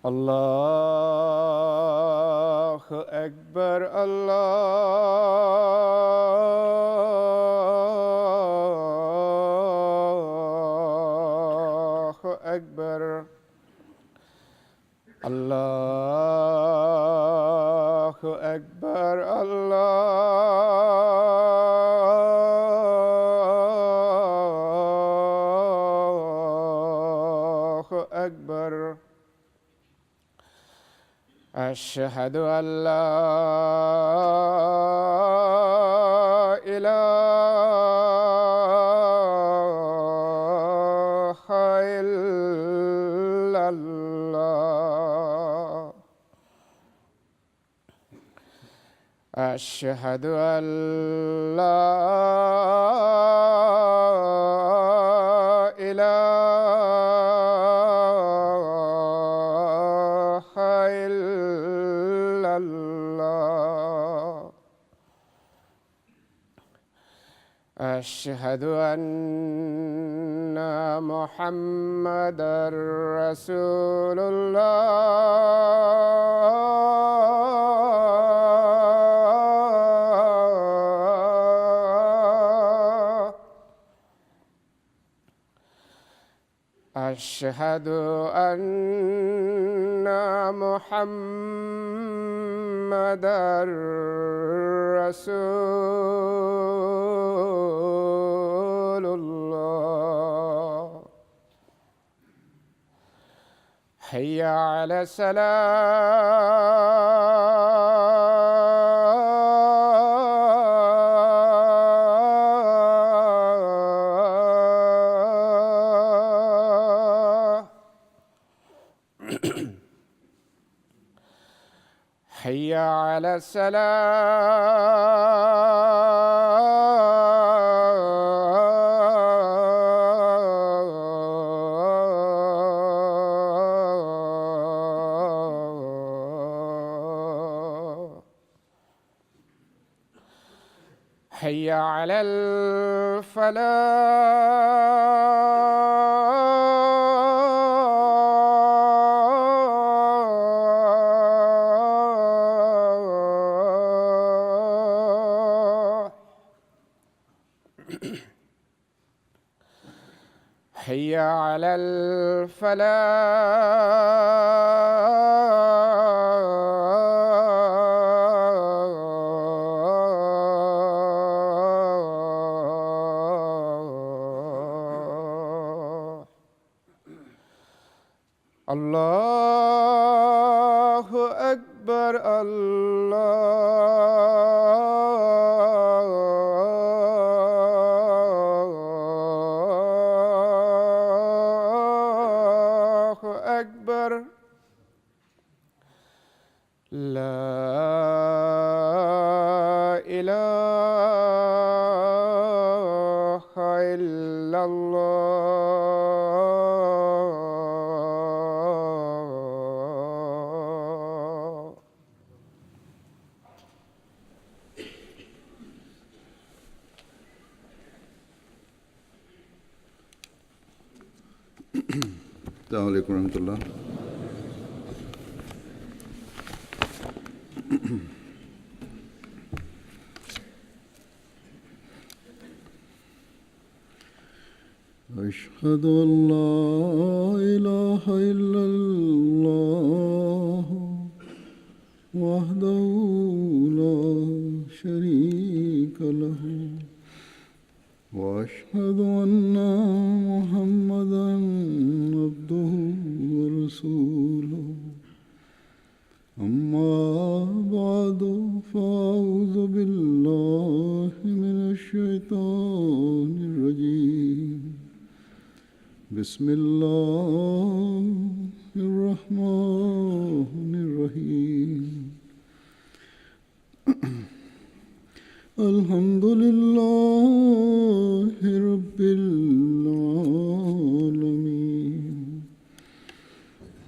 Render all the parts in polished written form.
الله أكبر الله أكبر الله أكبر الله أكبر أشهد أن لا إله إلا الله أشهد أن لا إله إلا الله أشهد أن محمدًا رسول الله أشهد أن محمدًا رسول الله حي على الصلاة حي على السلام حي على الفلاح حي على الفلاح الله أكبر الله أكبر لا إله إلا الله السلام علیکم ورحمۃ اللہ۔ أشهد أن لا إله إلا الله وحده لا شريك له وأشهد أن محمدًا عبده ورسوله أما بعد فأعوذ بالله من الشيطان الرجيم بسم الله الرحمن الرحيم الحمد لله رب العالمين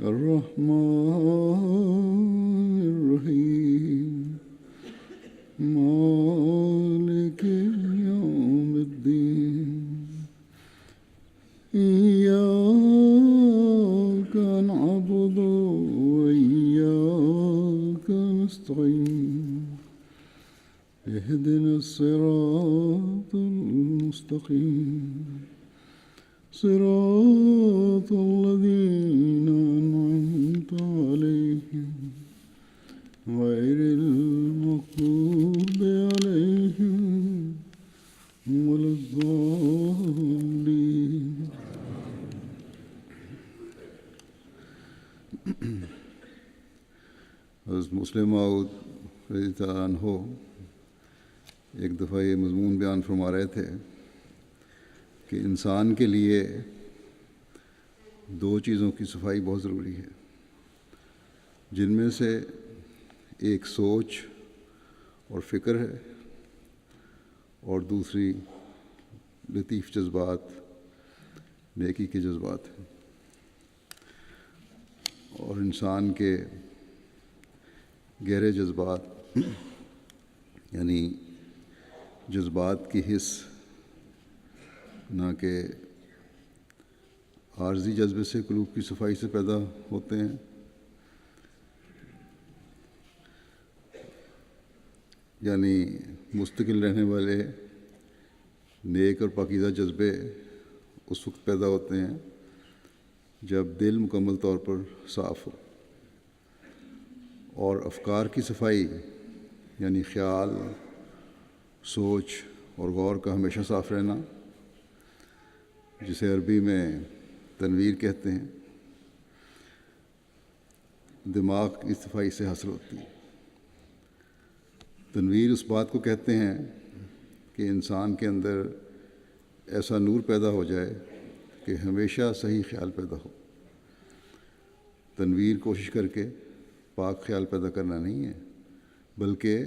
الرحمن الرحيم مالك يوم الدين إياك نعبد الصراط المستقيم صراط الذين أنعمت عليهم غير المغضوب عليهم ولا الضالين. حضرت مسلم موعود رضی اللہ عنہ ایک دفعہ یہ مضمون بیان فرما رہے تھے کہ انسان کے لیے دو چیزوں کی صفائی بہت ضروری ہے، جن میں سے ایک سوچ اور فکر ہے اور دوسری لطیف جذبات، نیکی کے جذبات ہیں. اور انسان کے گہرے جذبات یعنی جذبات کی حس نہ کہ عارضی جذبے سے قلوب کی صفائی سے پیدا ہوتے ہیں، یعنی مستقل رہنے والے نیک اور پاکیزہ جذبے اس وقت پیدا ہوتے ہیں جب دل مکمل طور پر صاف ہو، اور افکار کی صفائی یعنی خیال، سوچ اور غور کا ہمیشہ صاف رہنا، جسے عربی میں تنویر کہتے ہیں، دماغ کی صفائی سے حاصل ہوتی ہے. تنویر اس بات کو کہتے ہیں کہ انسان کے اندر ایسا نور پیدا ہو جائے کہ ہمیشہ صحیح خیال پیدا ہو. تنویر کوشش کر کے پاک خیال پیدا کرنا نہیں ہے، بلکہ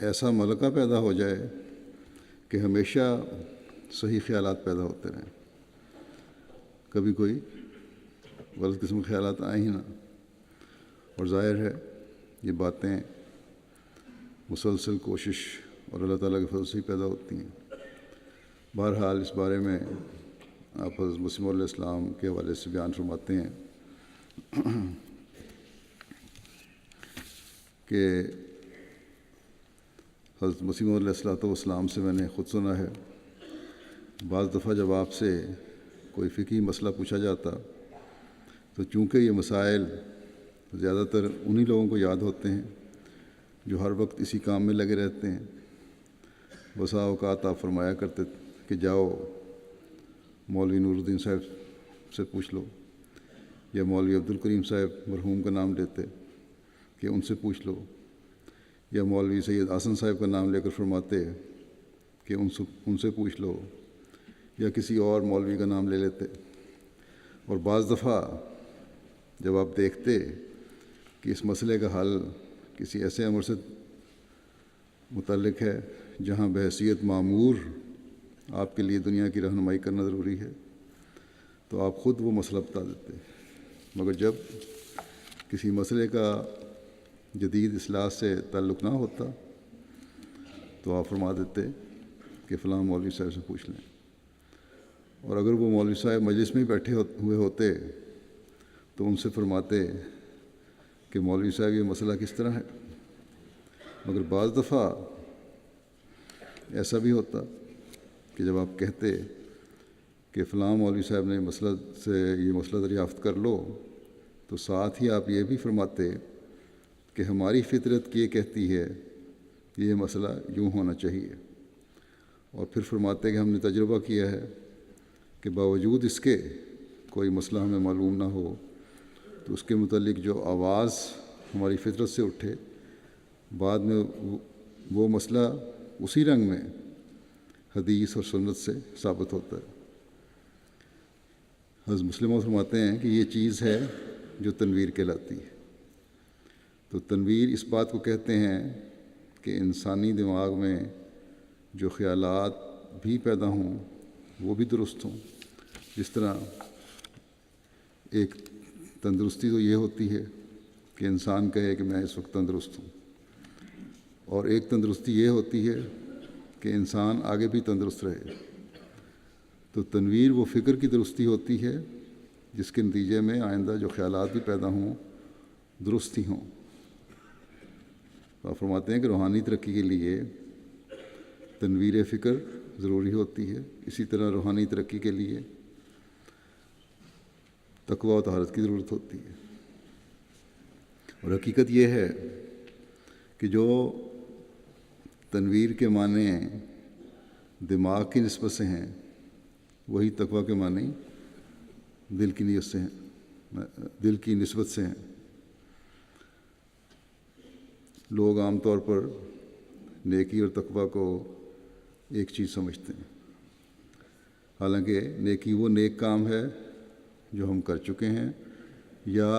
ایسا ملکہ پیدا ہو جائے کہ ہمیشہ صحیح خیالات پیدا ہوتے رہیں، کبھی کوئی غلط قسم کے خیالات آئیں ہی نہ. اور ظاہر ہے یہ باتیں مسلسل کوشش اور اللہ تعالیٰ کے فضل سے ہی پیدا ہوتی ہیں. بہرحال اس بارے میں آپ حضرت مسیح علیہ السلام کے حوالے سے بیان فرماتے ہیں کہ حضرت مسیح علیہ السلام سے میں نے خود سنا ہے، بعض دفعہ جب آپ سے کوئی فقہی مسئلہ پوچھا جاتا تو چونکہ یہ مسائل زیادہ تر انہی لوگوں کو یاد ہوتے ہیں جو ہر وقت اسی کام میں لگے رہتے ہیں، بسا اوقات آپ فرمایا کرتے کہ جاؤ مولوی نور الدین صاحب سے پوچھ لو، یا مولوی عبدالکریم صاحب مرحوم کا نام لیتے کہ ان سے پوچھ لو، یا مولوی سید حسن صاحب کا نام لے کر فرماتے کہ ان سے پوچھ لو، یا کسی اور مولوی کا نام لے لیتے. اور بعض دفعہ جب آپ دیکھتے کہ اس مسئلے کا حل کسی ایسے امر سے متعلق ہے جہاں بحیثیت مامور آپ کے لیے دنیا کی رہنمائی کرنا ضروری ہے، تو آپ خود وہ مسئلہ بتا دیتے. مگر جب کسی مسئلے کا جدید اصلاح سے تعلق نہ ہوتا تو آپ فرما دیتے کہ فلاں مولوی صاحب سے پوچھ لیں. اور اگر وہ مولوی صاحب مجلس میں بیٹھے ہوئے ہوتے تو ان سے فرماتے کہ مولوی صاحب یہ مسئلہ کس طرح ہے. مگر بعض دفعہ ایسا بھی ہوتا کہ جب آپ کہتے کہ فلاں مولوی صاحب نے یہ مسئلہ دریافت کر لو، تو ساتھ ہی آپ یہ بھی فرماتے کہ ہماری فطرت یہ کہتی ہے کہ یہ مسئلہ یوں ہونا چاہیے. اور پھر فرماتے کہ ہم نے تجربہ کیا ہے کہ باوجود اس کے کوئی مسئلہ ہمیں معلوم نہ ہو تو اس کے متعلق جو آواز ہماری فطرت سے اٹھے، بعد میں وہ مسئلہ اسی رنگ میں حدیث اور سنت سے ثابت ہوتا ہے. حضرت مسلم فرماتے ہیں کہ یہ چیز ہے جو تنویر کہلاتی ہے. تو تنویر اس بات کو کہتے ہیں کہ انسانی دماغ میں جو خیالات بھی پیدا ہوں وہ بھی درست ہوں. جس طرح ایک تندرستی تو یہ ہوتی ہے کہ انسان کہے کہ میں اس وقت تندرست ہوں، اور ایک تندرستی یہ ہوتی ہے کہ انسان آگے بھی تندرست رہے. تو تنویر وہ فکر کی درستی ہوتی ہے جس کے نتیجے میں آئندہ جو خیالات بھی پیدا ہوں درست ہی ہوں. آپ فرماتے ہیں کہ روحانی ترقی کے لیے تنویر فکر ضروری ہوتی ہے، اسی طرح روحانی ترقی کے لیے تقویٰ و طہارت کی ضرورت ہوتی ہے۔ اور حقیقت یہ ہے کہ جو تنویر کے معنی دماغ کی نسبت سے ہیں وہی تقویٰ کے معنی دل کی نیت سے ہیں، دل کی نسبت سے ہیں۔ لوگ عام طور پر نیکی اور تقویٰ کو ایک چیز سمجھتے ہیں، حالانکہ نیکی وہ نیک کام ہے جو ہم کر چکے ہیں یا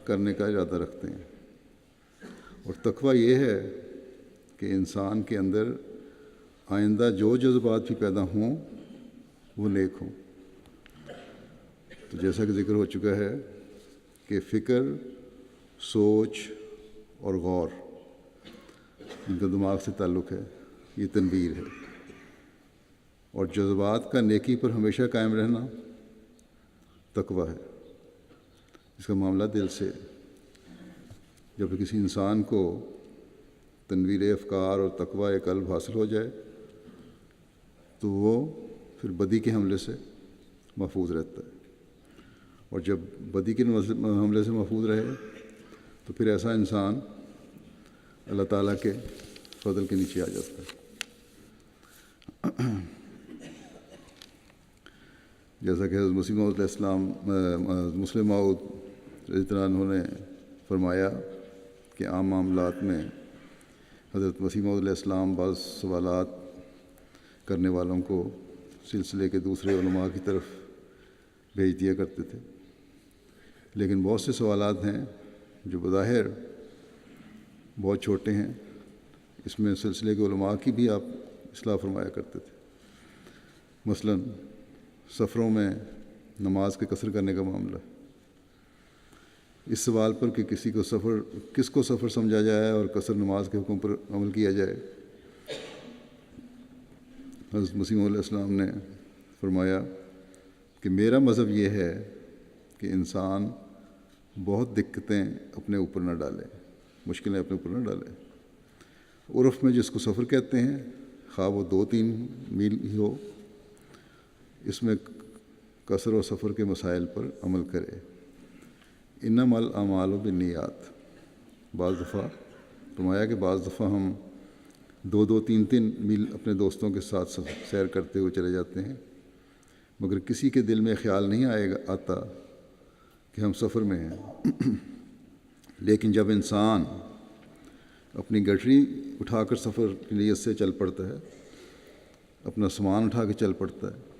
کرنے کا ارادہ رکھتے ہیں، اور تقویٰ یہ ہے کہ انسان کے اندر آئندہ جو جذبات بھی پیدا ہوں وہ نیک ہوں۔ تو جیسا کہ ذکر ہو چکا ہے کہ فکر، سوچ اور غور ان کا دماغ سے تعلق ہے، یہ تنویر ہے، اور جذبات کا نیکی پر ہمیشہ قائم رہنا تقویٰ ہے، اس کا معاملہ دل سے ہے۔ جب کسی انسان کو تنویر افکار اور تقویٰ قلب حاصل ہو جائے تو وہ پھر بدی کے حملے سے محفوظ رہتا ہے، اور جب بدی کے حملے سے محفوظ رہے تو پھر ایسا انسان اللہ تعالیٰ کے فضل کے نیچے آ جاتا ہے۔ جیسا کہ حضرت مسیح موعود علیہ السلام مسلم موعود رضی اللہ عنہ نے فرمایا کہ عام معاملات میں حضرت مسیح موعود علیہ السلام بعض سوالات کرنے والوں کو سلسلے کے دوسرے علماء کی طرف بھیج دیا کرتے تھے، لیکن بہت سے سوالات ہیں جو بظاہر بہت چھوٹے ہیں، اس میں سلسلے کے علماء کی بھی آپ اصلاح فرمایا کرتے تھے۔ مثلاً سفروں میں نماز کے قصر کرنے کا معاملہ، اس سوال پر کہ کس کو سفر سمجھا جائے اور قصر نماز کے حکم پر عمل کیا جائے، حضرت مسیح علیہ السلام نے فرمایا کہ میرا مذہب یہ ہے کہ انسان بہت دقتیں اپنے اوپر نہ ڈالے، مشکلیں اپنے اوپر نہ ڈالے۔ عرف میں جس کو سفر کہتے ہیں، خواہ وہ 2-3 میل ہی ہو، اس میں قصر و سفر کے مسائل پر عمل کرے۔ انما الاعمال بالنیات، بعض دفعہ فرمایا کہ بعض دفعہ ہم 2-3 میل اپنے دوستوں کے ساتھ سیر کرتے ہوئے چلے جاتے ہیں، مگر کسی کے دل میں خیال نہیں آتا کہ ہم سفر میں ہیں۔ لیکن جب انسان اپنی گٹری اٹھا کر سفر کی نیت سے چل پڑتا ہے، اپنا سامان اٹھا کے چل پڑتا ہے،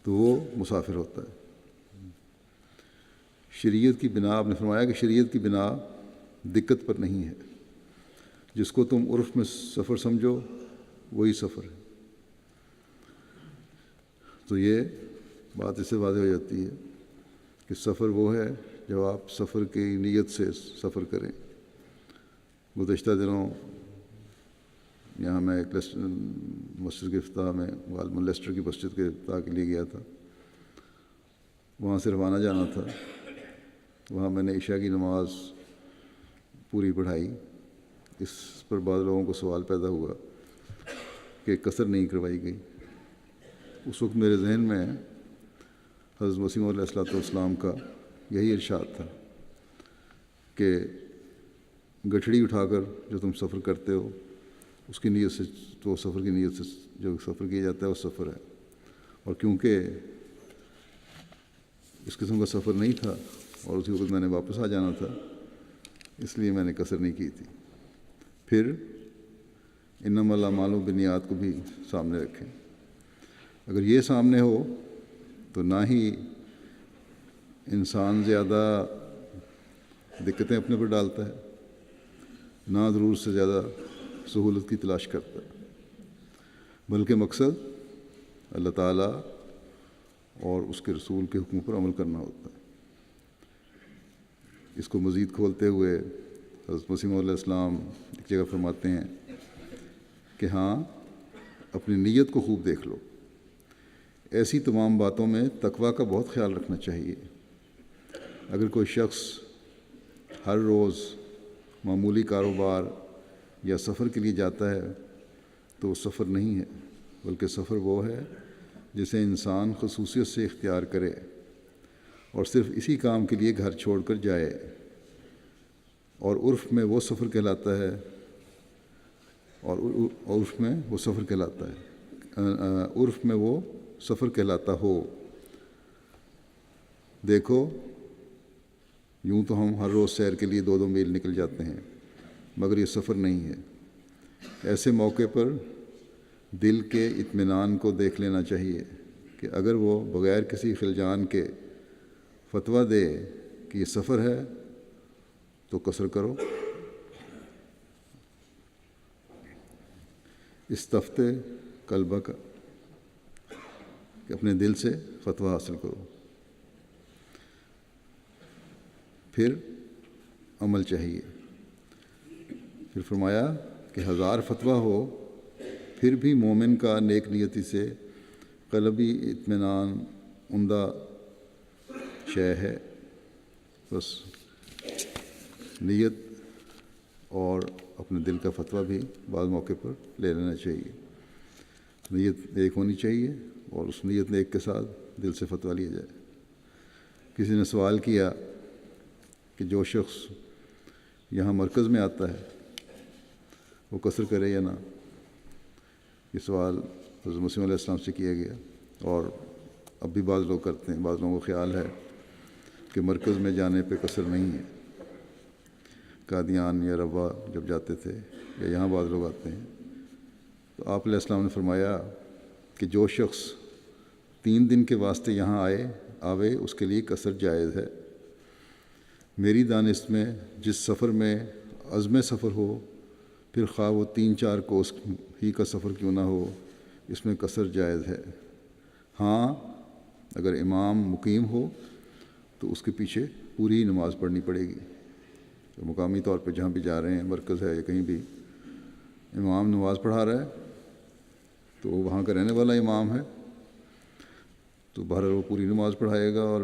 تو وہ مسافر ہوتا ہے۔ شریعت کی بنا، آپ نے فرمایا کہ شریعت کی بنا دقت پر نہیں ہے، جس کو تم عرف میں سفر سمجھو وہی سفر ہے۔ تو یہ بات اس سے واضح ہو جاتی ہے کہ سفر وہ ہے جب آپ سفر کی نیت سے سفر کریں۔ گزشتہ دنوں یہاں میں ایک مسجد کے افتتاح میں، غالباً لیسٹر کی مسجد کے افتتاح کے لیے گیا تھا، وہاں سے روانہ جانا تھا۔ وہاں میں نے عشاء کی نماز پوری پڑھائی۔ اس پر بعض لوگوں کو سوال پیدا ہوا کہ قصر نہیں کروائی گئی۔ اس وقت میرے ذہن میں حضرت مسیح موعود علیہ السلام کا یہی ارشاد تھا کہ گٹھڑی اٹھا کر جو تم سفر کرتے ہو اس کی نیت سے، تو سفر کی نیت سے جو سفر کیا جاتا ہے وہ سفر ہے، اور کیونکہ اس قسم کا سفر نہیں تھا اور اسی وقت میں نے واپس آ جانا تھا، اس لیے میں نے قصر نہیں کی تھی۔ پھر انما الاعمال بالنیات کو بھی سامنے رکھیں۔ اگر یہ سامنے ہو تو نہ ہی انسان زیادہ دقتیں اپنے پر ڈالتا ہے، نہ ضرورت سے زیادہ سہولت کی تلاش کرتا ہے، بلکہ مقصد اللہ تعالیٰ اور اس کے رسول کے حکم پر عمل کرنا ہوتا ہے۔ اس کو مزید کھولتے ہوئے حضرت مسیح موعود علیہ السلام ایک جگہ فرماتے ہیں کہ ہاں، اپنی نیت کو خوب دیکھ لو۔ ایسی تمام باتوں میں تقویٰ کا بہت خیال رکھنا چاہیے۔ اگر کوئی شخص ہر روز معمولی کاروبار یا سفر کے لیے جاتا ہے تو وہ سفر نہیں ہے، بلکہ سفر وہ ہے جسے انسان خصوصیت سے اختیار کرے اور صرف اسی کام کے لیے گھر چھوڑ کر جائے، اور عرف میں وہ سفر کہلاتا ہے عرف میں وہ سفر کہلاتا ہو۔ دیکھو، یوں تو ہم ہر روز سیر کے لیے 2-2 میل نکل جاتے ہیں، مگر یہ سفر نہیں ہے۔ ایسے موقع پر دل کے اطمینان کو دیکھ لینا چاہیے کہ اگر وہ بغیر کسی خلجان کے فتویٰ دے کہ یہ سفر ہے تو قصر کرو۔ استفتِ قلبہ کا کہ اپنے دل سے فتویٰ حاصل کرو، پھر عمل چاہیے۔ پھر فرمایا کہ 1000 فتویٰ ہو پھر بھی مومن کا نیک نیتی سے قلبی اطمینان عمدہ شے ہے۔ بس نیت اور اپنے دل کا فتویٰ بھی بعض موقع پر لے لینا چاہیے۔ نیت ایک ہونی چاہیے اور اس نیت ایک کے ساتھ دل سے فتویٰ لیا جائے۔ کسی نے سوال کیا کہ جو شخص یہاں مرکز میں آتا ہے وہ قصر کرے یا نہ؟ یہ سوال حضرت مسیح علیہ السلام سے کیا گیا، اور اب بھی بعض لوگ کرتے ہیں۔ بعض لوگوں کو خیال ہے کہ مرکز میں جانے پہ قصر نہیں ہے۔ قادیان یا روا جب جاتے تھے یا یہاں بعض لوگ آتے ہیں تو آپ علیہ السلام نے فرمایا کہ جو شخص 3 دن کے واسطے یہاں آوے اس کے لیے قصر جائز ہے۔ میری دانست میں جس سفر میں عزم سفر ہو، پھر خواہ وہ 3-4 کوس ہی کا سفر کیوں نہ ہو، اس میں قصر جائز ہے۔ ہاں، اگر امام مقیم ہو تو اس کے پیچھے پوری نماز پڑھنی پڑے گی۔ تو مقامی طور پہ جہاں بھی جا رہے ہیں، مرکز ہے یا کہیں بھی، امام نماز پڑھا رہا ہے تو وہ وہاں کا رہنے والا امام ہے، تو بہرحال وہ پوری نماز پڑھائے گا، اور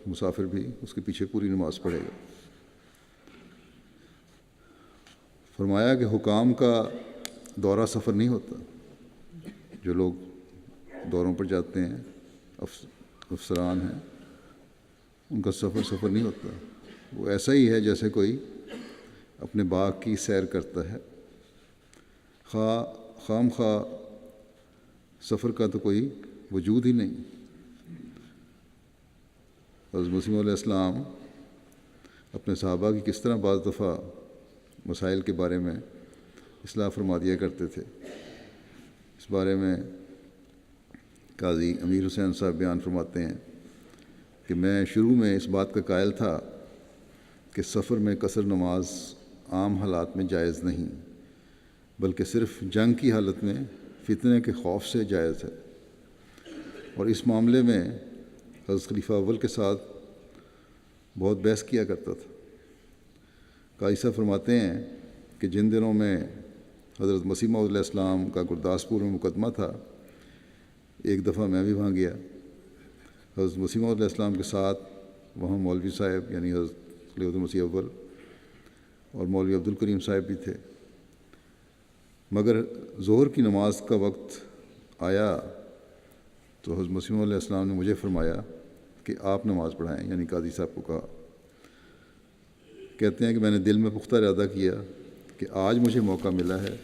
مسافر بھی اس کے پیچھے پوری نماز پڑھے گا۔ فرمایا کہ حکام کا دورہ سفر نہیں ہوتا۔ جو لوگ دوروں پر جاتے ہیں، افسران ہیں، ان کا سفر نہیں ہوتا۔ وہ ایسا ہی ہے جیسے کوئی اپنے باغ کی سیر کرتا ہے۔ خام خواہ سفر کا تو کوئی وجود ہی نہیں۔ حضرت مسیح علیہ السلام اپنے صحابہ کی کس طرح بعض دفعہ مسائل کے بارے میں اصلاح فرما دیا کرتے تھے، اس بارے میں قاضی امیر حسین صاحب بیان فرماتے ہیں کہ میں شروع میں اس بات کا قائل تھا کہ سفر میں قصر نماز عام حالات میں جائز نہیں، بلکہ صرف جنگ کی حالت میں فتنے کے خوف سے جائز ہے، اور اس معاملے میں حضرت خلیفہ اول کے ساتھ بہت بحث کیا کرتا تھا۔ قاضی صاحب فرماتے ہیں کہ جن دنوں میں حضرت مسیح موعود علیہ السلام کا گرداسپور میں مقدمہ تھا، ایک دفعہ میں بھی وہاں گیا۔ حضرت مسیح موعود علیہ السلام کے ساتھ وہاں مولوی صاحب یعنی حضرت خلیفۃ المسیح اول اور مولوی عبدالکریم صاحب بھی تھے، مگر ظہر کی نماز کا وقت آیا تو حضرت مسیح علیہ السلام نے مجھے فرمایا کہ آپ نماز پڑھائیں، یعنی قاضی صاحب کو کہا۔ کہتے ہیں کہ میں نے دل میں پختہ ارادہ کیا کہ آج مجھے موقع ملا ہے،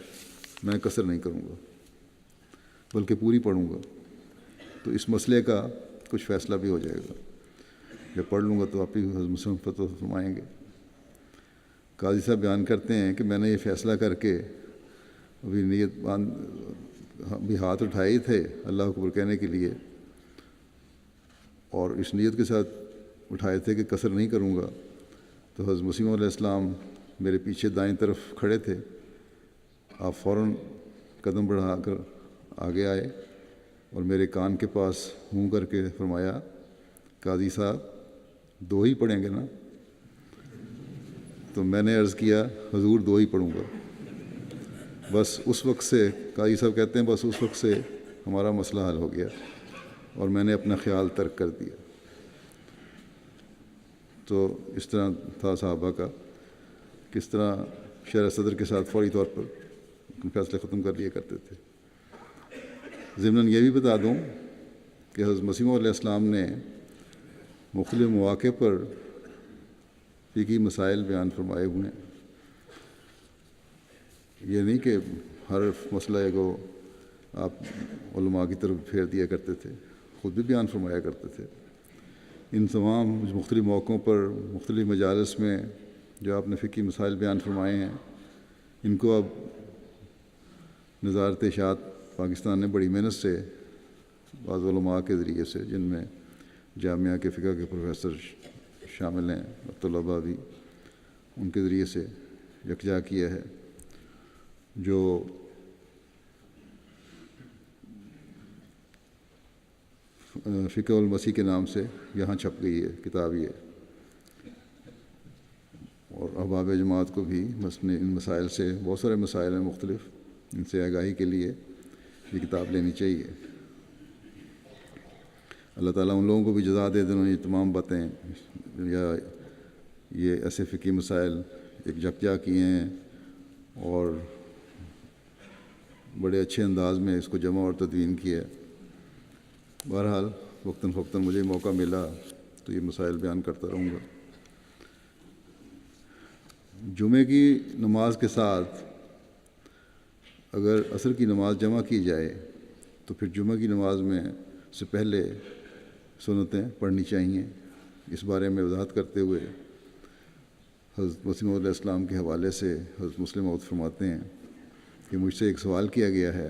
میں قصر نہیں کروں گا بلکہ پوری پڑھوں گا، تو اس مسئلے کا کچھ فیصلہ بھی ہو جائے گا۔ جب پڑھ لوں گا تو آپ ہی حضرت مسلم فتویٰ فرمائیں گے۔ قاضی صاحب بیان کرتے ہیں کہ میں نے یہ فیصلہ کر کے ابھی ہاتھ اٹھائے تھے اللہ اکبر کہنے کے لیے، اور اس نیت کے ساتھ اٹھائے تھے کہ قصر نہیں کروں گا، تو حضرت مسیح علیہ السلام میرے پیچھے دائیں طرف کھڑے تھے۔ آپ فوراً قدم بڑھا کر آگے آئے اور میرے کان کے پاس منہ کر کے فرمایا، قاضی صاحب 2 ہی پڑھیں گے نا؟ تو میں نے عرض کیا، حضور 2 ہی پڑھوں گا۔ بس اس وقت سے، قاضی صاحب کہتے ہیں، بس اس وقت سے ہمارا مسئلہ حل ہو گیا اور میں نے اپنا خیال ترک کر دیا۔ تو اس طرح تھا صحابہ کا، کس طرح شرح صدر کے ساتھ فوری طور پر فیصلے ختم کر لیا کرتے تھے۔ ضمناً یہ بھی بتا دوں کہ حضرت مسیح موعود علیہ السلام نے مختلف مواقع پر فقہی مسائل بیان فرمائے ہوئے ہیں. یہ نہیں کہ ہر مسئلہ کو آپ علماء کی طرف پھیر دیا کرتے تھے، خود بھی بیان فرمایا کرتے تھے. ان تمام مختلف موقعوں پر مختلف مجالس میں جو آپ نے فقہی مسائل بیان فرمائے ہیں، ان کو اب وزارت اشاعت پاکستان نے بڑی محنت سے بعض علماء کے ذریعے سے، جن میں جامعہ کے فقہ کے پروفیسر شامل ہیں اور طلباء بھی، ان کے ذریعے سے یکجا کیا ہے. جو فقہ المسیح کے نام سے یہاں چھپ گئی ہے کتاب یہ، اور احباب جماعت کو بھی ان مسائل سے، بہت سارے مسائل ہیں مختلف، ان سے آگاہی کے لیے یہ کتاب لینی چاہیے. اللہ تعالیٰ ان لوگوں کو بھی جزا دے دیں، انہوں نے یہ تمام باتیں یا یہ ایسے فقہی مسائل ایک یکجا کیے ہیں اور بڑے اچھے انداز میں اس کو جمع اور تدوین کیا ہے. بہرحال وقتاً فوقتاً مجھے موقع ملا تو یہ مسائل بیان کرتا رہوں گا. جمعے کی نماز کے ساتھ اگر عصر کی نماز جمع کی جائے تو پھر جمعہ کی نماز میں سے پہلے سنتیں پڑھنی چاہیے. اس بارے میں وضاحت کرتے ہوئے حضرت مسیح موعود علیہ السلام کے حوالے سے حضرت مسلم موعود فرماتے ہیں کہ مجھ سے ایک سوال کیا گیا ہے.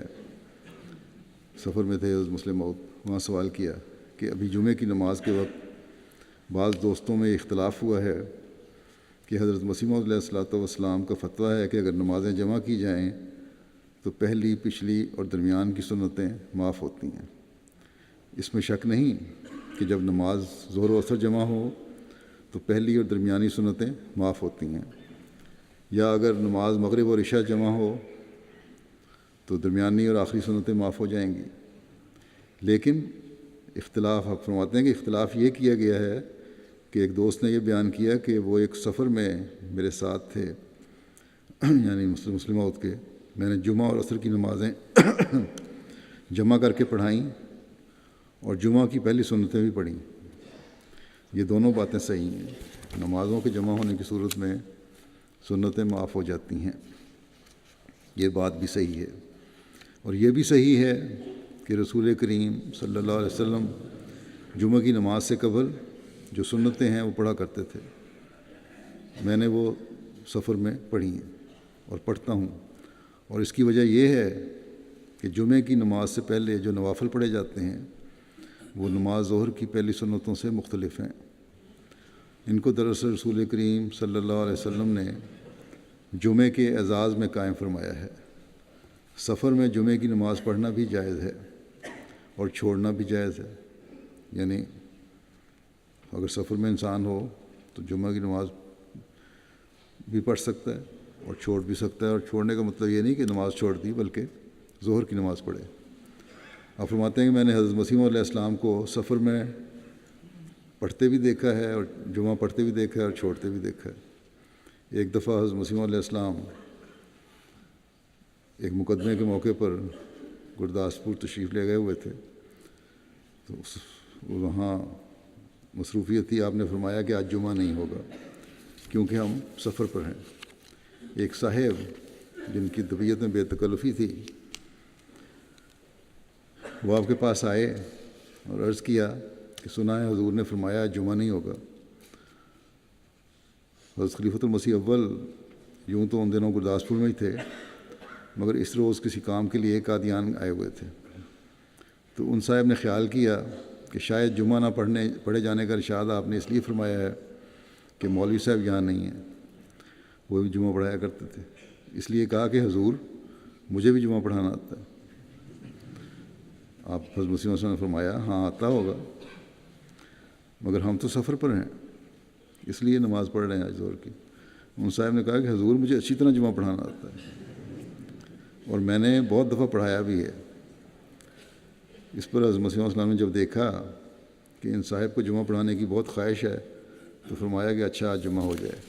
سفر میں تھے حضرت مسلم موعود، وہاں سوال کیا کہ ابھی جمعے کی نماز کے وقت بعض دوستوں میں اختلاف ہوا ہے کہ حضرت مسیح موعود علیہ السلام کا فتویٰ ہے کہ اگر نمازیں جمع کی جائیں تو پہلی، پچھلی اور درمیان کی سنتیں معاف ہوتی ہیں. اس میں شک نہیں کہ جب نماز ظہر و عصر جمع ہو تو پہلی اور درمیانی سنتیں معاف ہوتی ہیں، یا اگر نماز مغرب اور عشاء جمع ہو تو درمیانی اور آخری سنتیں معاف ہو جائیں گی. لیکن اختلاف، آپ فرماتے ہیں کہ اختلاف یہ کیا گیا ہے کہ ایک دوست نے یہ بیان کیا کہ وہ ایک سفر میں میرے ساتھ تھے، یعنی مسلم موعود کے، میں نے جمعہ اور عصر کی نمازیں جمع کر کے پڑھائیں اور جمعہ کی پہلی سنتیں بھی پڑھیں. یہ دونوں باتیں صحیح ہیں. نمازوں کے جمع ہونے کی صورت میں سنتیں معاف ہو جاتی ہیں، یہ بات بھی صحیح ہے. اور یہ بھی صحیح ہے کہ رسول کریم صلی اللہ علیہ وسلم جمعہ کی نماز سے قبل جو سنتیں ہیں وہ پڑھا کرتے تھے. میں نے وہ سفر میں پڑھی ہیں اور پڑھتا ہوں، اور اس کی وجہ یہ ہے کہ جمعے کی نماز سے پہلے جو نوافل پڑھے جاتے ہیں وہ نماز ظہر کی پہلی سنتوں سے مختلف ہیں. ان کو دراصل رسول کریم صلی اللہ علیہ وسلم نے جمعے کے اعزاز میں قائم فرمایا ہے. سفر میں جمعے کی نماز پڑھنا بھی جائز ہے اور چھوڑنا بھی جائز ہے. یعنی اگر سفر میں انسان ہو تو جمعہ کی نماز بھی پڑھ سکتا ہے اور چھوڑ بھی سکتا ہے. اور چھوڑنے کا مطلب یہ نہیں کہ نماز چھوڑ دی، بلکہ ظہر کی نماز پڑھے. آپ فرماتے ہیں کہ میں نے حضرت مسیح موعود علیہ السلام کو سفر میں پڑھتے بھی دیکھا ہے اور جمعہ پڑھتے بھی دیکھا ہے اور چھوڑتے بھی دیکھا ہے. ایک دفعہ حضرت مسیح موعود علیہ السلام ایک مقدمے کے موقع پر گرداسپور تشریف لے گئے ہوئے تھے، تو وہاں مصروفیت تھی. آپ نے فرمایا کہ آج جمعہ نہیں ہوگا کیونکہ ہم سفر پر ہیں. ایک صاحب جن کی طبیعت میں بے تکلفی تھی وہ آپ کے پاس آئے اور عرض کیا کہ سنا ہے حضور نے فرمایا جمعہ نہیں ہوگا. حضرت خلیفۃ المسیح اول یوں تو ان دنوں گرداسپور میں ہی تھے، مگر اس روز کسی کام کے لیے قادیان آئے ہوئے تھے. تو ان صاحب نے خیال کیا کہ شاید جمعہ نہ پڑھے جانے کا ارشاد آپ نے اس لیے فرمایا ہے کہ مولوی صاحب یہاں نہیں ہیں، وہ بھی جمعہ پڑھایا کرتے تھے. اس لیے کہا کہ حضور مجھے بھی جمعہ پڑھانا آتا ہے. آپ حضرت مسیح وسلم نے فرمایا ہاں آتا ہوگا، مگر ہم تو سفر پر ہیں اس لیے نماز پڑھ رہے ہیں آج ظہر کی. ان صاحب نے کہا کہ حضور مجھے اچھی طرح جمعہ پڑھانا آتا ہے اور میں نے بہت دفعہ پڑھایا بھی ہے. اس پر حضرت مسیح وسلم نے جب دیکھا کہ ان صاحب کو جمعہ پڑھانے کی بہت خواہش ہے تو فرمایا کہ اچھا آج جمعہ ہو جائے.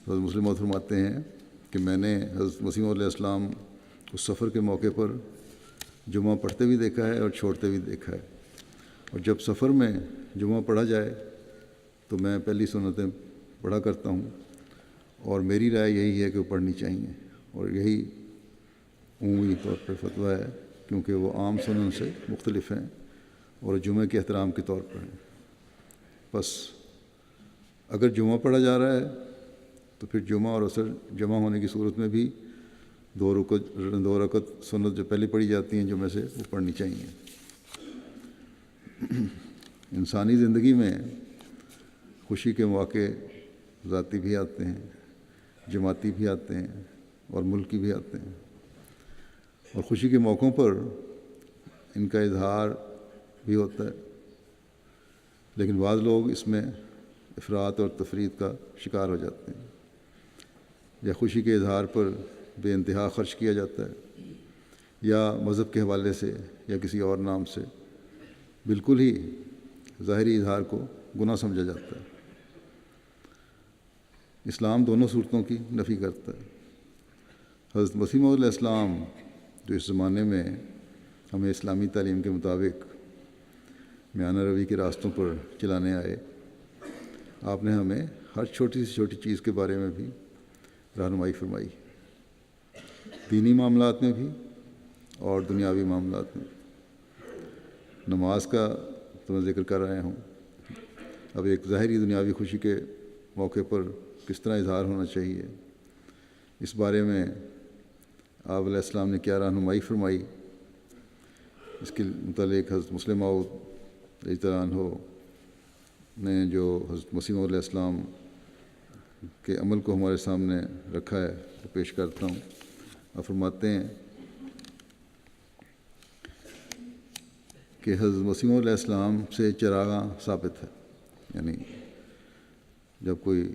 حضرت مسلم موعود فرماتے ہیں کہ میں نے حضرت مسیح موعود علیہ السلام اس سفر کے موقع پر جمعہ پڑھتے بھی دیکھا ہے اور چھوڑتے بھی دیکھا ہے، اور جب سفر میں جمعہ پڑھا جائے تو میں پہلی سنتیں پڑھا کرتا ہوں، اور میری رائے یہی ہے کہ وہ پڑھنی چاہیے، اور یہی عمومی طور پر فتویٰ ہے کیونکہ وہ عام سنن سے مختلف ہیں اور جمعہ کے احترام کے طور پر ہیں۔ بس اگر جمعہ پڑھا جا رہا ہے تو پھر جمعہ اور عصر جمع ہونے کی صورت میں بھی دو رکعت سنت جو پہلے پڑھی جاتی ہیں جمعہ سے وہ پڑھنی چاہیے۔ انسانی زندگی میں خوشی کے مواقع ذاتی بھی آتے ہیں، جماعتی بھی آتے ہیں اور ملکی بھی آتے ہیں، اور خوشی کے موقعوں پر ان کا اظہار بھی ہوتا ہے، لیکن بعض لوگ اس میں افراط اور تفریط کا شکار ہو جاتے ہیں، یا خوشی کے اظہار پر بے انتہا خرچ کیا جاتا ہے، یا مذہب کے حوالے سے یا کسی اور نام سے بالکل ہی ظاہری اظہار کو گناہ سمجھا جاتا ہے۔ اسلام دونوں صورتوں کی نفی کرتا ہے۔ حضرت مسیح موعود علیہ السلام جو اس زمانے میں ہمیں اسلامی تعلیم کے مطابق میانہ روی کے راستوں پر چلانے آئے، آپ نے ہمیں ہر چھوٹی سے چھوٹی چیز کے بارے میں بھی رہنمائی فرمائی، دینی معاملات میں بھی اور دنیاوی معاملات میں۔ نماز کا تو میں ذکر کر رہا ہوں، اب ایک ظاہری دنیاوی خوشی کے موقع پر کس طرح اظہار ہونا چاہیے، اس بارے میں آپ علیہ السلام نے کیا رہنمائی فرمائی، اس کے متعلق حضرت مسلم موعود رضی اللہ عنہ نے جو حضرت مسیح موعود علیہ السلام کے عمل کو ہمارے سامنے رکھا ہے وہ پیش کرتا ہوں۔ آپ فرماتے ہیں کہ حضرت مسیح موعود علیہ السلام سے چراغاں ثابت ہے، یعنی جب کوئی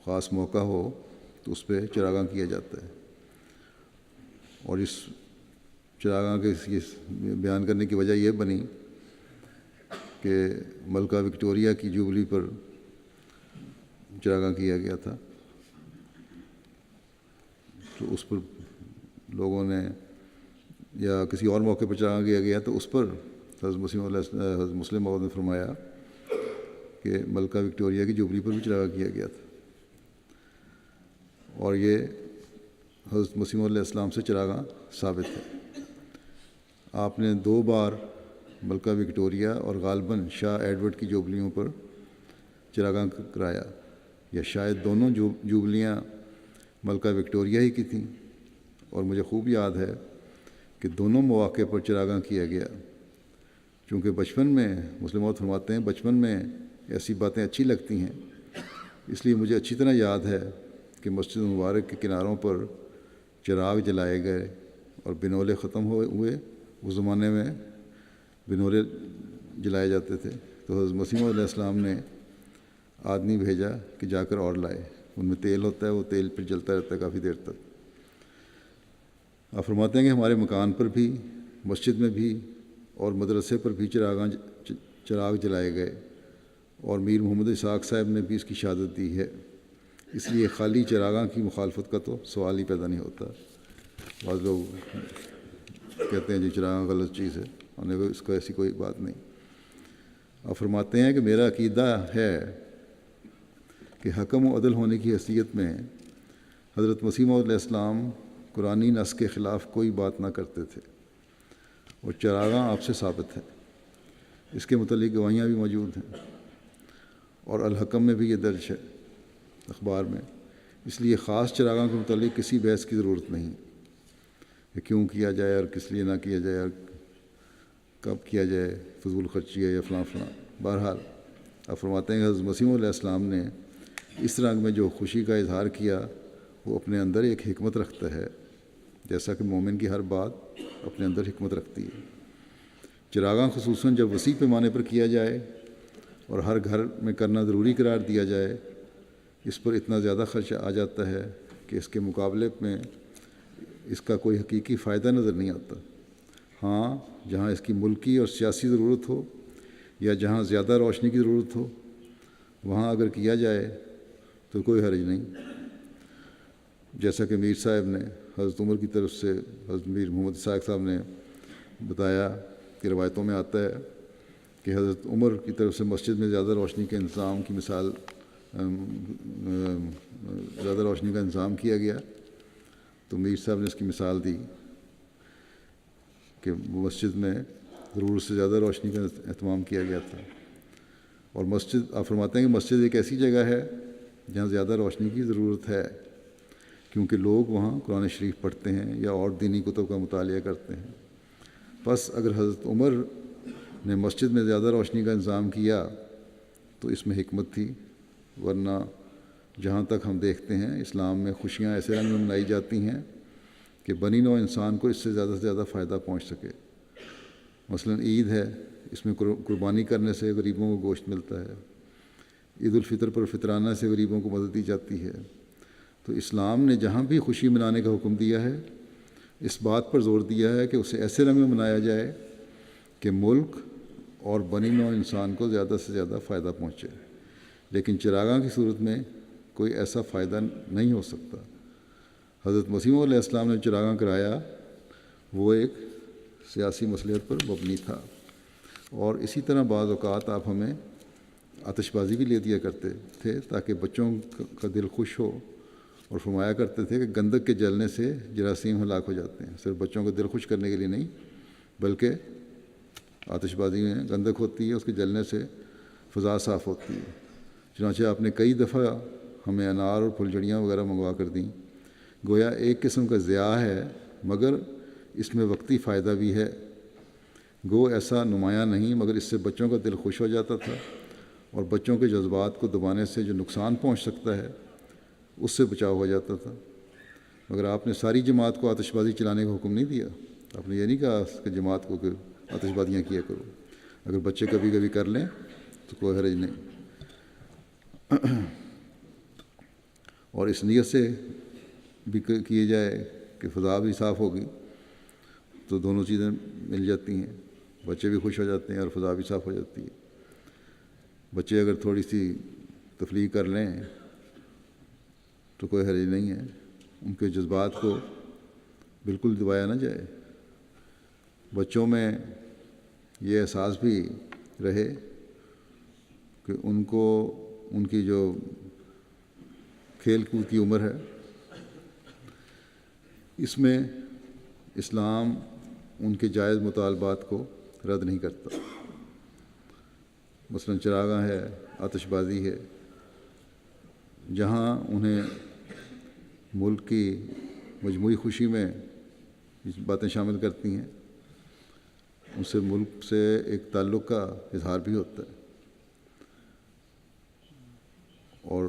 خاص موقع ہو تو اس پہ چراغاں کیا جاتا ہے، اور اس چراغاں کے بیان کرنے کی وجہ یہ بنی کہ ملکہ وکٹوریہ کی جوبلی پر چراغاں کیا گیا تھا، تو اس پر لوگوں نے، یا کسی اور موقع پر چراغاں کیا گیا تو اس پر حضرت مسلم موعود نے فرمایا کہ ملکہ وکٹوریہ کی جوبلی پر بھی چراغاں کیا گیا تھا، اور یہ حضرت مسیح موعود علیہ السلام سے چراغاں ثابت ہے۔ آپ نے 2 بار ملکہ وکٹوریہ اور غالباً شاہ ایڈورڈ کی جوبلیوں پر چراغاں کرایا، یا شاید دونوں جوبلیاں ملکہ وکٹوریہ ہی کی تھیں، اور مجھے خوب یاد ہے کہ دونوں مواقع پر چراغاں کیا گیا، چونکہ بچپن میں مسلم موعود فرماتے ہیں بچپن میں ایسی باتیں اچھی لگتی ہیں، اس لیے مجھے اچھی طرح یاد ہے کہ مسجد مبارک کے کناروں پر چراغ جلائے گئے اور بنولے ختم ہوئے، اس زمانے میں بنولے جلائے جاتے تھے، تو حضرت مسیح موعود علیہ السلام نے آدمی بھیجا کہ جا کر اور لائے، ان میں تیل ہوتا ہے، وہ تیل پھر جلتا رہتا ہے کافی دیر تک۔ آپ فرماتے ہیں کہ ہمارے مکان پر بھی، مسجد میں بھی اور مدرسے پر بھی چراغ جلائے گئے، اور میر محمد اسحاق صاحب نے بھی اس کی شہادت دی ہے، اس لیے خالی چراغاں کی مخالفت کا تو سوال ہی پیدا نہیں ہوتا۔ بعض لوگ کہتے ہیں جی چراغاں غلط چیز ہے، اور اس کا ایسی کوئی بات نہیں۔ آپ فرماتے ہیں کہ میرا عقیدہ ہے کہ حکم و عدل ہونے کی حیثیت میں حضرت مسیح موعود علیہ السلام قرآنی نص کے خلاف کوئی بات نہ کرتے تھے، اور چراغاں آپ سے ثابت ہے، اس کے متعلق گواہیاں بھی موجود ہیں، اور الحکم میں بھی یہ درج ہے اخبار میں، اس لیے خاص چراغاں کے متعلق کسی بحث کی ضرورت نہیں کہ کیوں کیا جائے اور کس لیے نہ کیا جائے اور کب کیا جائے، فضول خرچی ہے یا فلاں فلاں۔ بہرحال آپ فرماتے ہیں کہ حضرت مسیح علیہ السلام نے اس رنگ میں جو خوشی کا اظہار کیا وہ اپنے اندر ایک حکمت رکھتا ہے، جیسا کہ مومن کی ہر بات اپنے اندر حکمت رکھتی ہے۔ چراغاں خصوصاً جب وسیع پیمانے پر کیا جائے اور ہر گھر میں کرنا ضروری قرار دیا جائے، اس پر اتنا زیادہ خرچ آ جاتا ہے کہ اس کے مقابلے میں اس کا کوئی حقیقی فائدہ نظر نہیں آتا۔ ہاں، جہاں اس کی ملکی اور سیاسی ضرورت ہو یا جہاں زیادہ روشنی کی ضرورت ہو، وہاں اگر کیا جائے تو کوئی حرج نہیں. جیسا کہ میر صاحب نے حضرت عمر کی طرف سے حضرت میر محمد اسحاق صاحب نے بتایا کہ روایتوں میں آتا ہے کہ حضرت عمر کی طرف سے مسجد میں زیادہ روشنی کے انتظام کی مثال زیادہ روشنی کا انتظام کیا گیا. تو میر صاحب نے اس کی مثال دی کہ مسجد میں ضرورت سے زیادہ روشنی کا اہتمام کیا گیا تھا. اور مسجد، آپ فرماتے ہیں کہ مسجد ایک ایسی جگہ ہے جہاں زیادہ روشنی کی ضرورت ہے، کیونکہ لوگ وہاں قرآن شریف پڑھتے ہیں یا اور دینی کتب کا مطالعہ کرتے ہیں. بس اگر حضرت عمر نے مسجد میں زیادہ روشنی کا انتظام کیا تو اس میں حکمت تھی، ورنہ جہاں تک ہم دیکھتے ہیں اسلام میں خوشیاں ایسے رنگ میں منائی جاتی ہیں کہ بنی نوع انسان کو اس سے زیادہ فائدہ پہنچ سکے. مثلا عید ہے، اس میں قربانی کرنے سے غریبوں کو گوشت ملتا ہے. عید الفطر پر فطرانہ سے غریبوں کو مدد دی جاتی ہے. تو اسلام نے جہاں بھی خوشی منانے کا حکم دیا ہے، اس بات پر زور دیا ہے کہ اسے ایسے رنگ میں منایا جائے کہ ملک اور بنی نوع انسان کو زیادہ سے زیادہ فائدہ پہنچے. لیکن چراغاں کی صورت میں کوئی ایسا فائدہ نہیں ہو سکتا. حضرت مسیح علیہ السلام نے چراغاں کرایا، وہ ایک سیاسی مصلحت پر مبنی تھا. اور اسی طرح بعض اوقات آپ ہمیں آتش بازی بھی لے دیا کرتے تھے تاکہ بچوں کا دل خوش ہو، اور فرمایا کرتے تھے کہ گندک کے جلنے سے جراثیم ہلاک ہو جاتے ہیں. صرف بچوں کو دل خوش کرنے کے لیے نہیں، بلکہ آتش بازی میں گندک ہوتی ہے، اس کے جلنے سے فضا صاف ہوتی ہے. چنانچہ آپ نے کئی دفعہ ہمیں انار اور پھلجھڑیاں وغیرہ منگوا کر دیں. گویا ایک قسم کا ضیاء ہے، مگر اس میں وقتی فائدہ بھی ہے. گو ایسا نمایاں نہیں، مگر اس سے بچوں کا دل خوش ہو جاتا تھا، اور بچوں کے جذبات کو دبانے سے جو نقصان پہنچ سکتا ہے اس سے بچاؤ ہو جاتا تھا. مگر آپ نے ساری جماعت کو آتش بازی چلانے کا حکم نہیں دیا. آپ نے یہ نہیں کہا کہ جماعت کو کہ آتش بازیاں کیا کرو. اگر بچے کبھی کبھی کر لیں تو کوئی حرج نہیں. اور اس نیت سے بھی کیے جائے کہ فضا بھی صاف ہوگی تو دونوں چیزیں مل جاتی ہیں. بچے بھی خوش ہو جاتے ہیں اور فضا بھی صاف ہو جاتی ہے. بچے اگر تھوڑی سی تفریح کر لیں تو کوئی حرج نہیں ہے. ان کے جذبات کو بالکل دبایا نہ جائے. بچوں میں یہ احساس بھی رہے کہ ان کو ان کی جو کھیل کود کی عمر ہے، اس میں اسلام ان کے جائز مطالبات کو رد نہیں کرتا. مثلا چراغاں ہے، آتش بازی ہے، جہاں انہیں ملک کی مجموعی خوشی میں باتیں شامل کرتی ہیں، ان سے ملک سے ایک تعلق کا اظہار بھی ہوتا ہے، اور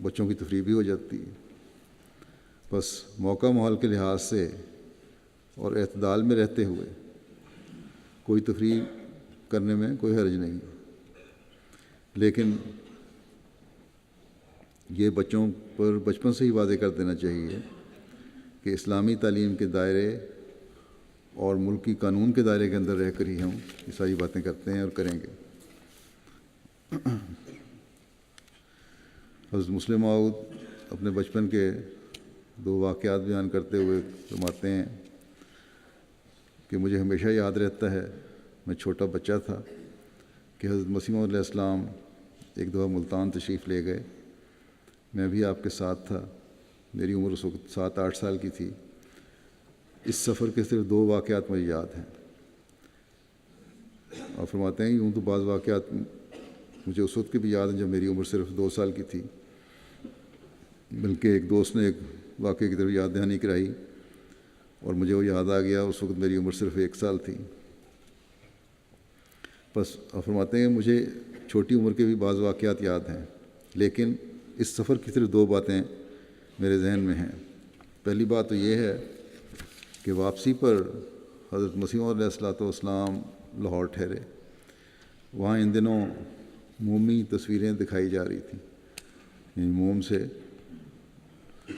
بچوں کی تفریح بھی ہو جاتی ہے. بس موقع ماحول کے لحاظ سے اور اعتدال میں رہتے ہوئے کوئی تفریح کرنے میں کوئی حرج نہیں. لیکن یہ بچوں پر بچپن سے ہی واضح کر دینا چاہیے کہ اسلامی تعلیم کے دائرے اور ملکی قانون کے دائرے کے اندر رہ کر ہی ہم یہ ساری باتیں کرتے ہیں اور کریں گے. حضرت مسلم موعود اپنے بچپن کے 2 واقعات بیان کرتے ہوئے فرماتے ہیں کہ مجھے ہمیشہ یاد رہتا ہے، میں چھوٹا بچہ تھا کہ حضرت مسیح علیہ السلام ایک دفعہ ملتان تشریف لے گئے. میں بھی آپ کے ساتھ تھا. میری عمر اس وقت 7-8 سال کی تھی. اس سفر کے صرف 2 واقعات مجھے یاد ہیں. اور فرماتے ہیں یوں تو بعض واقعات مجھے اس وقت کے بھی یاد ہیں جب میری عمر صرف 2 سال کی تھی، بلکہ ایک دوست نے ایک واقعے کی طرف یاد دہانی کرائی اور مجھے وہ یاد آ گیا. اس وقت میری عمر صرف 1 سال تھی. بس فرماتے ہیں مجھے چھوٹی عمر کے بھی بعض واقعات یاد ہیں، لیکن اس سفر کی صرف 2 باتیں میرے ذہن میں ہیں. پہلی بات تو یہ ہے کہ واپسی پر حضرت مسیح علیہ السلام لاہور ٹھہرے. وہاں ان دنوں مومی تصویریں دکھائی جا رہی تھیں، یعنی موم سے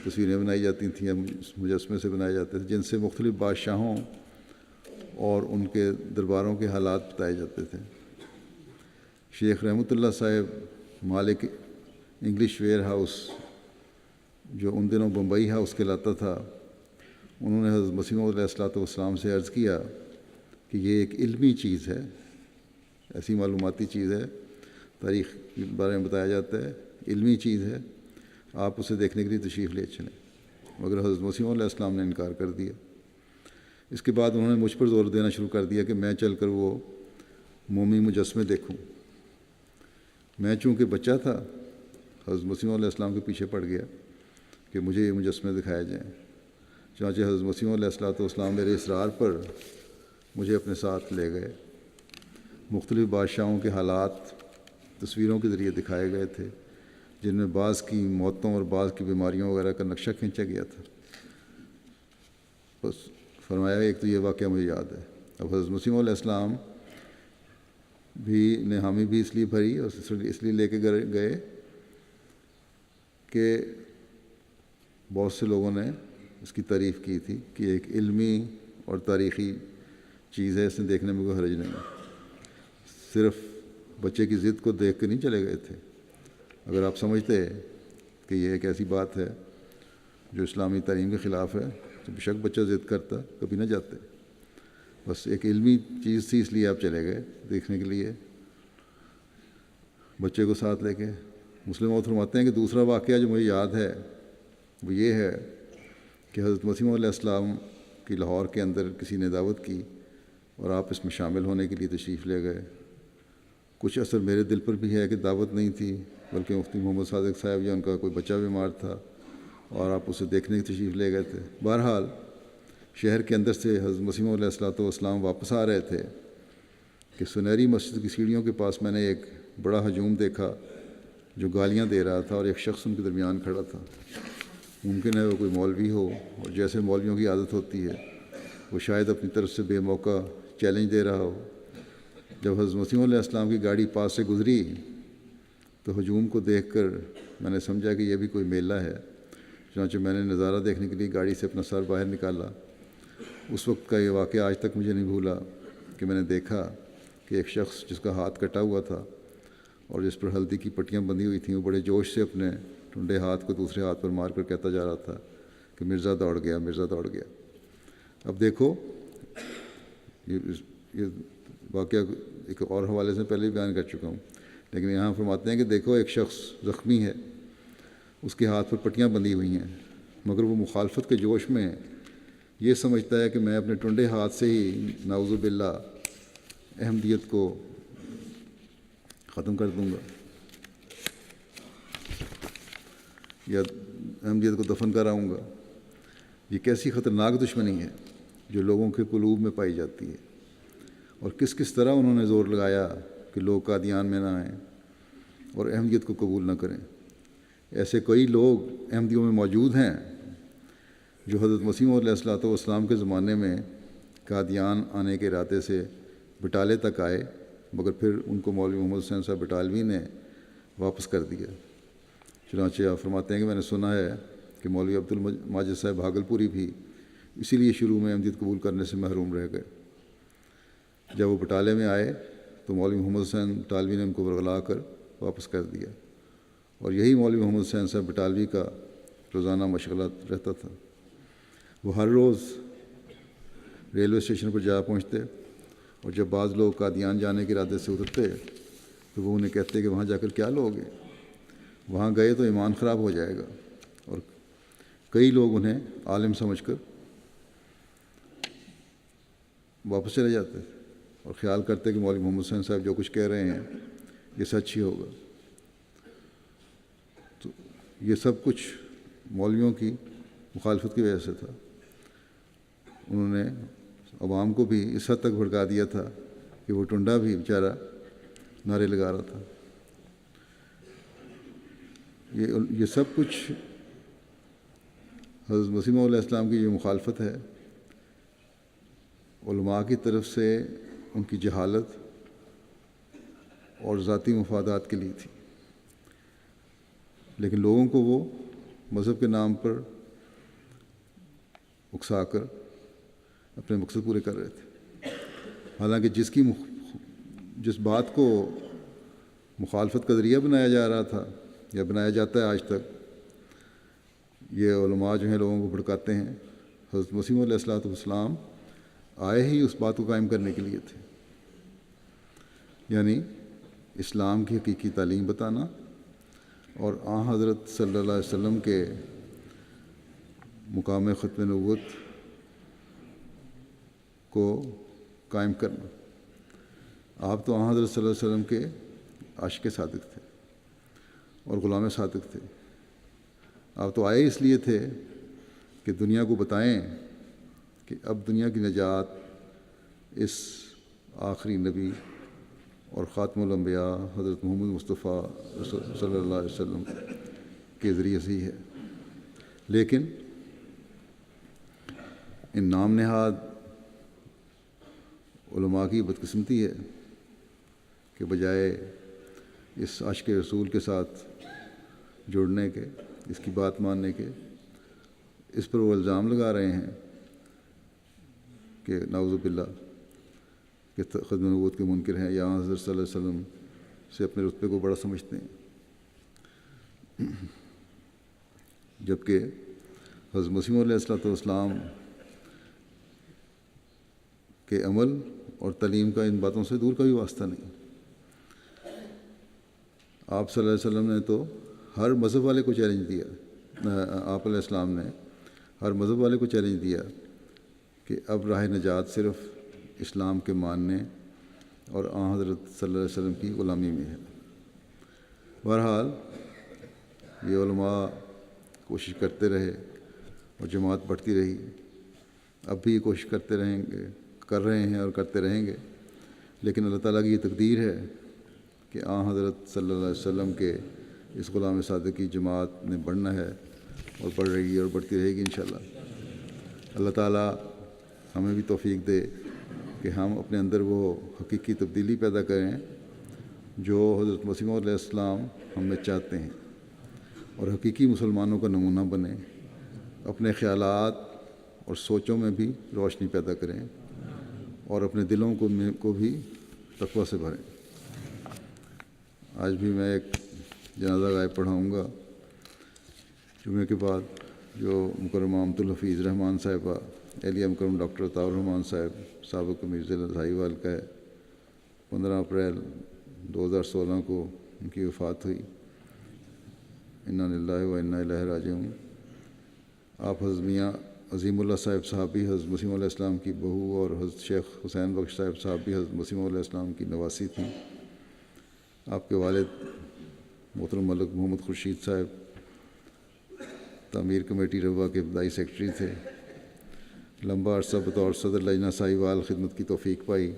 تصویریں بنائی جاتی تھیں یا مجسمے سے بنائے جاتے تھے، جن سے مختلف بادشاہوں اور ان کے درباروں کے حالات بتائے جاتے تھے. شیخ رحمۃ اللہ صاحب مالک انگلش ویئر ہاؤس جو ان دنوں بمبئی ہاؤس کہلاتا تھا، انہوں نے حضرت مسیح موعود علیہ الصلوۃ والسلام سے عرض کیا کہ یہ ایک علمی چیز ہے، ایسی معلوماتی چیز ہے، تاریخ کے بارے میں بتایا جاتا ہے، علمی چیز ہے، آپ اسے دیکھنے کے لیے تشریف لے چلیں۔ مگر حضرت مسیح موعود علیہ السلام نے انکار کر دیا۔ اس کے بعد انہوں نے مجھ پر زور دینا شروع کر دیا کہ میں چل کر وہ مومی مجسمے دیکھوں۔ میں چونکہ بچہ تھا، حضرت مسیح موعود علیہ السلام کے پیچھے پڑ گیا کہ مجھے یہ مجسمے دکھائے جائیں۔ چنانچہ حضرت مسیح موعود علیہ الصلوۃ والسلام میرے اصرار پر مجھے اپنے ساتھ لے گئے۔ مختلف بادشاہوں کے حالات تصویروں کے ذریعے دکھائے گئے تھے، جن میں بعض کی موتوں اور بعض کی بیماریوں وغیرہ کا نقشہ کھینچا گیا تھا۔ بس فرمایا ایک تو یہ واقعہ مجھے یاد ہے۔ اب حضرت مسیح موعود علیہ السلام نے حامی بھی اس لیے بھری اور اس لیے لے کے گئے کہ بہت سے لوگوں نے اس کی تعریف کی تھی کہ ایک علمی اور تاریخی چیز ہے، اس نے دیکھنے میں کوئی حرج نہیں۔ صرف بچے کی ضد کو دیکھ کے نہیں چلے گئے تھے۔ اگر آپ سمجھتے کہ یہ ایک ایسی بات ہے جو اسلامی تعلیم کے خلاف ہے تو بے شک بچہ ضد کرتا، کبھی نہ جاتے۔ بس ایک علمی چیز تھی اس لیے آپ چلے گئے دیکھنے کے لیے، بچے کو ساتھ لے کے۔ مسلم موعود فرماتے ہیں کہ دوسرا واقعہ جو مجھے یاد ہے وہ یہ ہے کہ حضرت مسیح موعود علیہ السلام کی لاہور کے اندر کسی نے دعوت کی اور آپ اس میں شامل ہونے کے لیے تشریف لے گئے۔ کچھ اثر میرے دل پر بھی ہے کہ دعوت نہیں تھی، بلکہ مفتی محمد صادق صاحب یا ان کا کوئی بچہ بیمار تھا اور آپ اسے دیکھنے کی تشریف لے گئے تھے۔ بہرحال شہر کے اندر سے حضرت مسیح موعود علیہ الصلوۃ والسلام واپس آ رہے تھے کہ سنہری مسجد کی سیڑھیوں کے پاس میں نے ایک بڑا ہجوم دیکھا جو گالیاں دے رہا تھا اور ایک شخص ان کے درمیان کھڑا تھا۔ ممکن ہے وہ کوئی مولوی ہو، اور جیسے مولویوں کی عادت ہوتی ہے وہ شاید اپنی طرف سے بے موقع چیلنج دے رہا ہو۔ جب حضرت مسیح موعود علیہ السلام کی گاڑی پاس سے گزری تو ہجوم کو دیکھ کر میں نے سمجھا کہ یہ بھی کوئی میلہ ہے۔ چنانچہ میں نے نظارہ دیکھنے کے لیے گاڑی سے اپنا سر باہر نکالا۔ اس وقت کا یہ واقعہ آج تک مجھے نہیں بھولا کہ میں نے دیکھا کہ ایک شخص جس کا ہاتھ کٹا ہوا تھا اور جس پر ہلدی کی پٹیاں بندھی ہوئی تھیں، وہ بڑے جوش سے اپنے ٹھنڈے ہاتھ کو دوسرے ہاتھ پر مار کر کہتا جا رہا تھا کہ مرزا دوڑ گیا، مرزا دوڑ گیا۔ اب دیکھو یہ واقعہ ایک اور حوالے سے پہلے بھی بیان کر چکا ہوں، لیکن یہاں فرماتے ہیں کہ دیکھو ایک شخص زخمی ہے، اس کے ہاتھ پر پٹیاں بندھی ہوئی ہیں، مگر وہ مخالفت کے جوش میں یہ سمجھتا ہے کہ میں اپنے ٹنڈے ہاتھ سے ہی نعوذ باللہ احمدیت کو ختم کر دوں گا یا احمدیت کو دفن کر آؤں گا۔ یہ کیسی خطرناک دشمنی ہے جو لوگوں کے قلوب میں پائی جاتی ہے، اور کس کس طرح انہوں نے زور لگایا کہ لوگ قادیان میں نہ آئیں اور احمدیت کو قبول نہ کریں۔ ایسے کئی لوگ احمدیوں میں موجود ہیں جو حضرت مسیح موعود علیہ الصلوۃ والسلام کے زمانے میں قادیان آنے کے ارادے سے بٹالے تک آئے، مگر پھر ان کو مولوی محمد حسین صاحب بٹالوی نے واپس کر دیا۔ چنانچہ آپ فرماتے ہیں کہ میں نے سنا ہے کہ مولوی عبدالماجد صاحب بھاگلپوری بھی اسی لیے شروع میں احمدیت قبول کرنے سے محروم رہ گئے۔ جب وہ بٹالے میں آئے تو مولوی محمد حسین بٹالوی نے ان کو ورغلا کر واپس کر دیا، اور یہی مولوی محمد حسین صاحب بٹالوی کا روزانہ مشغلہ رہتا تھا۔ وہ ہر روز ریلوے اسٹیشن پر جا پہنچتے، اور جب بعض لوگ قادیان جانے کے ارادے سے اترتے تو وہ انہیں کہتے کہ وہاں جا کر کیا لوگے، وہاں گئے تو ایمان خراب ہو جائے گا، اور کئی لوگ انہیں عالم سمجھ کر واپس چلے جاتے اور خیال کرتے کہ مولوی محمد حسین صاحب جو کچھ کہہ رہے ہیں یہ سچ ہی ہوگا۔ تو یہ سب کچھ مولویوں کی مخالفت کی وجہ سے تھا۔ انہوں نے عوام کو بھی اس حد تک بھڑکا دیا تھا کہ وہ ٹنڈا بھی بیچارہ نعرے لگا رہا تھا۔ یہ سب کچھ حضرت مسیح موعود علیہ السلام کی جو مخالفت ہے علماء کی طرف سے ان کی جہالت اور ذاتی مفادات کے لیے تھی، لیکن لوگوں کو وہ مذہب کے نام پر اکسا کر اپنے مقصد پورے کر رہے تھے۔ حالانکہ جس بات کو مخالفت کا ذریعہ بنایا جا رہا تھا یا بنایا جاتا ہے آج تک، یہ علماء جو ہیں لوگوں کو بھڑکاتے ہیں۔ حضرت مسیح علیہ الصلوۃ والسلام آئے ہی اس بات کو قائم کرنے کے لیے تھے، یعنی اسلام کی حقیقی تعلیم بتانا اور حضرت صلی اللہ علیہ وسلم کے مقام ختم نبوت کو قائم کرنا۔ آپ تو حضرت صلی اللہ علیہ وسلم کے عاشق صادق تھے اور غلام صادق تھے۔ آپ تو آئے اس لیے تھے کہ دنیا کو بتائیں کہ اب دنیا کی نجات اس آخری نبی اور خاتم الانبیاء حضرت محمد مصطفیٰ صلی اللہ علیہ وسلم کے ذریعے سے ہی ہے۔ لیکن ان نام نہاد علماء کی بدقسمتی ہے کہ بجائے اس عاشق رسول کے ساتھ جڑنے کے، اس کی بات ماننے کے، اس پر وہ الزام لگا رہے ہیں کہ نعوذ باللہ کہ ختم نبوت کے منکر ہیں، یا حضرت صلی اللہ علیہ وسلم سے اپنے رتبے کو بڑا سمجھتے ہیں، جبکہ حضرت مسیح علیہ الصلوۃ والسلام کے عمل اور تعلیم کا ان باتوں سے دور کا بھی واسطہ نہیں۔ آپ صلی اللہ علیہ وسلم نے تو ہر مذہب والے کو چیلنج دیا، آپ علیہ السلام نے ہر مذہب والے کو چیلنج دیا کہ اب راہ نجات صرف اسلام کے ماننے اور حضرت صلی اللہ علیہ وسلم کی غلامی میں ہے۔ بہرحال یہ علماء کوشش کرتے رہے اور جماعت بڑھتی رہی، اب بھی کوشش کرتے رہیں گے، کر رہے ہیں اور کرتے رہیں گے، لیکن اللہ تعالیٰ کی یہ تقدیر ہے کہ حضرت صلی اللہ علیہ وسلم کے اس غلام صادق کی جماعت نے بڑھنا ہے اور بڑھ رہی ہے اور بڑھتی رہے گی انشاءاللہ۔ اللہ تعالیٰ ہمیں بھی توفیق دے کہ ہم اپنے اندر وہ حقیقی تبدیلی پیدا کریں جو حضرت مسیح علیہ السلام ہم میں چاہتے ہیں، اور حقیقی مسلمانوں کا نمونہ بنیں، اپنے خیالات اور سوچوں میں بھی روشنی پیدا کریں اور اپنے دلوں کو بھی تقویٰ سے بھریں۔ آج بھی میں ایک جنازہ غائب پڑھاؤں گا جمعے کے بعد، جو مکرمہ امت الحفیظ رحمان صاحبہ اہلیہ مکرم ڈاکٹر عطاء الرحمان صاحب سابق امیر ضلع ساہیوال کا ہے۔ 15 اپریل 2016 کو ان کی وفات ہوئی۔ انا للہ و انا الیہ راجعون۔ آپ حضرت میاں عظیم اللہ صاحب صحابی حضرت مسیح علیہ السلام کی بہو اور حضرت شیخ حسین بخش صاحب صحابی حضرت مسیح علیہ السلام کی نواسی تھیں۔ آپ کے والد محترم ملک محمد خورشید صاحب تعمیر کمیٹی روا کے ابتدائی سیکرٹری تھے۔ لمبا عرصہ بطور صدر لجنہ ساہیوال خدمت کی توفیق پائی۔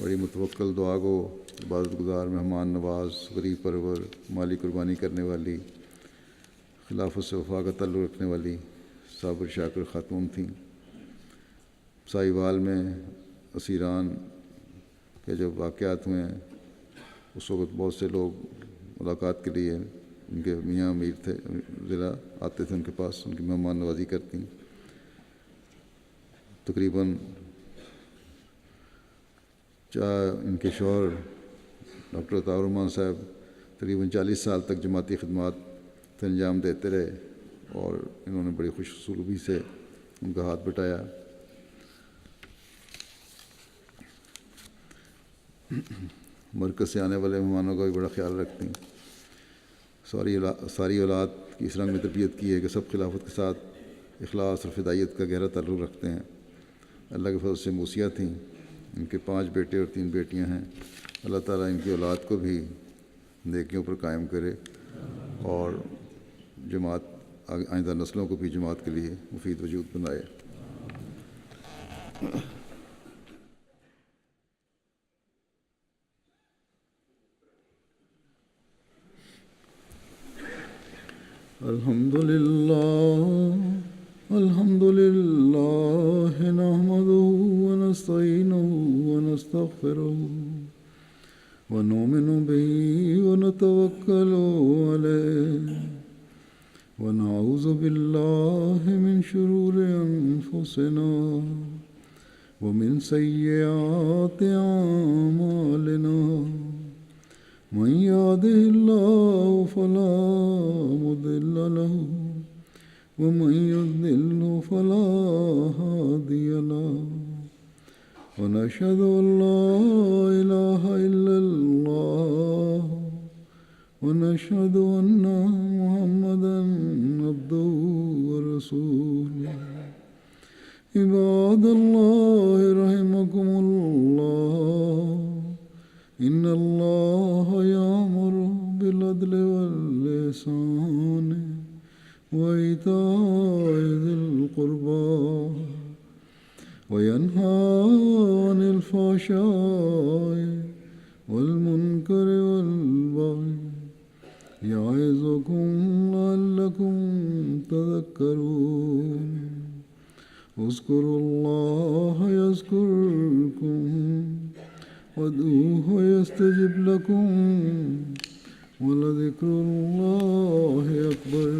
بڑی متوکل، دعا گو، عبادت گزار، مہمان نواز، غریب پرور، مالی قربانی کرنے والی، خلافت سے وفا کا تعلق رکھنے والی صابر شاکر خاتون تھیں۔ ساہیوال میں اسیران کے جب واقعات ہوئے ہیں اس وقت بہت سے لوگ ملاقات کے لیے ان کے میاں امیر تھے ضلع آتے تھے ان کے پاس، ان کی مہمان نوازی کرتی۔ تقریباً ان کے شوہر ڈاکٹر عطاء الرحمان صاحب تقریباً 40 سال تک جماعتی خدمات سے انجام دیتے رہے، اور انہوں نے بڑی خوش اسلوبی سے ان کا ہاتھ بٹایا۔ مرکز سے آنے والے مہمانوں کا بھی بڑا خیال رکھتی ہیں۔ ساری اولاد کی اس رنگ میں تربیت کی ہے کہ سب خلافت کے ساتھ اخلاص اور فدائیت کا گہرا تعلق رکھتے ہیں۔ اللہ کے فضل سے موسیہ تھیں، ان کے 5 بیٹے اور 3 بیٹیاں ہیں۔ اللہ تعالیٰ ان کی اولاد کو بھی نیکیوں پر قائم کرے اور جماعت آئندہ نسلوں کو بھی جماعت کے لیے مفید وجود بنائے۔ الحمد للہ نحمدہ ونستعینہ ونستغفرہ ونؤمن بہ ونتوکل علیہ ونعوذ باللہ من شرور انفسنا ومن سیئات اعمالنا من يهده الله فلا مضل له ومن يضلل فلا هادي له ونشهد أن لا إله إلا الله ونشهد أن محمدا عبده ورسوله عباد الله رحمكم الله إن الله يأمر بالعدل والإحسان وإيتاء ذي القربى وينهى عن الفحشاء والمنكر والبغي يعظكم لعلكم تذكرون اذكروا الله يذكركم وادعوه يستجب لكم ولذكر الله أكبر